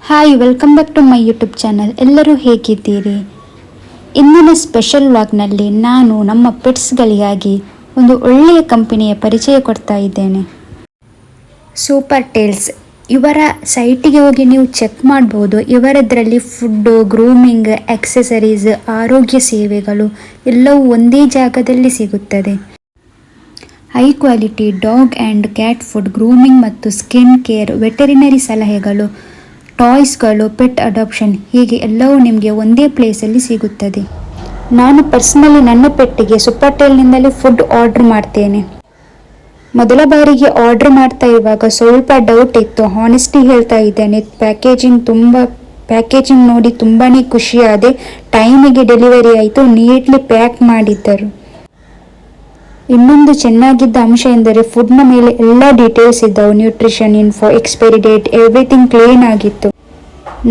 Hi, welcome back to my YouTube channel. ಎಲ್ಲರೂ ಹೇಗಿದ್ದೀರಿ? ಇಂದಿನ ಸ್ಪೆಷಲ್ ವ್ಲಾಗ್ನಲ್ಲಿ ನಾನು ನಮ್ಮ ಪೆಟ್ಸ್ಗಳಿಗಾಗಿ ಒಂದು ಒಳ್ಳೆಯ ಕಂಪನಿಯ ಪರಿಚಯ ಕೊಡ್ತಾ ಇದ್ದೇನೆ. Super tales. ಇವರ ಸೈಟಿಗೆ ಹೋಗಿ ನೀವು ಚೆಕ್ ಮಾಡ್ಬೋದು. ಇವರದ್ರಲ್ಲಿ ಫುಡ್ಡು, ಗ್ರೂಮಿಂಗ್, ಆಕ್ಸೆಸರೀಸ್, ಆರೋಗ್ಯ ಸೇವೆಗಳು ಎಲ್ಲವೂ ಒಂದೇ ಜಾಗದಲ್ಲಿ ಸಿಗುತ್ತದೆ. High quality dog and cat food, grooming ಮತ್ತು ಸ್ಕಿನ್ ಕೇರ್, ವೆಟರಿನರಿ ಸಲಹೆಗಳು, ಟಾಯ್ಸ್ಗಳು, ಪೆಟ್ ಅಡಾಪ್ಷನ್, ಹೀಗೆ ಎಲ್ಲವೂ ನಿಮಗೆ ಒಂದೇ ಪ್ಲೇಸಲ್ಲಿ ಸಿಗುತ್ತದೆ. ನಾನು ಪರ್ಸನಲಿ ನನ್ನ ಪೆಟ್ಟಿಗೆ ಸೂಪರ್ ಟೇಲ್ನಿಂದಲೇ ಫುಡ್ ಆರ್ಡರ್ ಮಾಡ್ತೇನೆ. ಮೊದಲ ಬಾರಿಗೆ ಆರ್ಡರ್ ಮಾಡ್ತಾ ಇರುವಾಗ ಸ್ವಲ್ಪ ಡೌಟ್ ಇತ್ತು. ಹಾನೆಸ್ಟಿ ಹೇಳ್ತಾ ಇದ್ದೇನೆ, ಪ್ಯಾಕೇಜಿಂಗ್ ನೋಡಿ ತುಂಬಾ ಖುಷಿಯಾದೆ. ಟೈಮಿಗೆ ಡೆಲಿವರಿ ಆಯಿತು, ನೀಟ್ಲಿ ಪ್ಯಾಕ್ ಮಾಡಿದ್ದರು. ಇನ್ನೊಂದು ಚೆನ್ನಾಗಿದ್ದ ಅಂಶ ಎಂದರೆ ಫುಡ್ನ ಮೇಲೆ ಎಲ್ಲ ಡೀಟೇಲ್ಸ್ ಇದ್ದವು. Nutrition info, expiry date, everything clean ಆಗಿತ್ತು.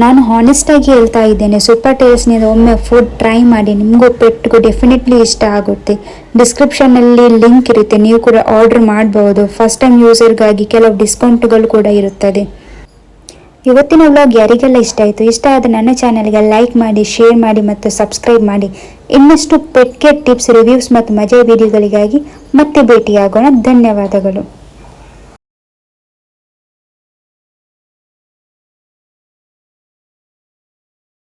ನಾನು ಹಾನೆಸ್ಟಾಗಿ ಹೇಳ್ತಾ ಇದ್ದೇನೆ, ಸೂಪರ್ ಟೇಲ್ಸ್ನಿಂದ ಒಮ್ಮೆ ಫುಡ್ ಟ್ರೈ ಮಾಡಿ, ನಿಮಗೂ ಪೆಟ್ಗೂ ಡೆಫಿನೆಟ್ಲಿ ಇಷ್ಟ ಆಗುತ್ತೆ. ಡಿಸ್ಕ್ರಿಪ್ಷನ್ನಲ್ಲಿ ಲಿಂಕ್ ಇರುತ್ತೆ, ನೀವು ಕೂಡ ಆರ್ಡರ್ ಮಾಡ್ಬೋದು. ಫಸ್ಟ್ ಟೈಮ್ ಯೂಸರ್ಗಾಗಿ ಕೆಲವು ಡಿಸ್ಕೌಂಟ್ಗಳು ಕೂಡ ಇರುತ್ತದೆ. ಇವತ್ತಿನ ವ್ಲಾಗ್ ಯಾರಿಗೆಲ್ಲ ಇಷ್ಟ ಆದರೆ ನನ್ನ ಚಾನಲ್ಗೆ ಲೈಕ್ ಮಾಡಿ, ಶೇರ್ ಮಾಡಿ ಮತ್ತು ಸಬ್ಸ್ಕ್ರೈಬ್ ಮಾಡಿ. ಇನ್ನಷ್ಟು ಪೆಟ್ ಕೇರ್ ಟಿಪ್ಸ್, ರಿವ್ಯೂಸ್ ಮತ್ತು ಮಜಾ ವಿಡಿಯೋಗಳಿಗಾಗಿ ಮತ್ತೆ ಭೇಟಿಯಾಗೋಣ. ಧನ್ಯವಾದಗಳು.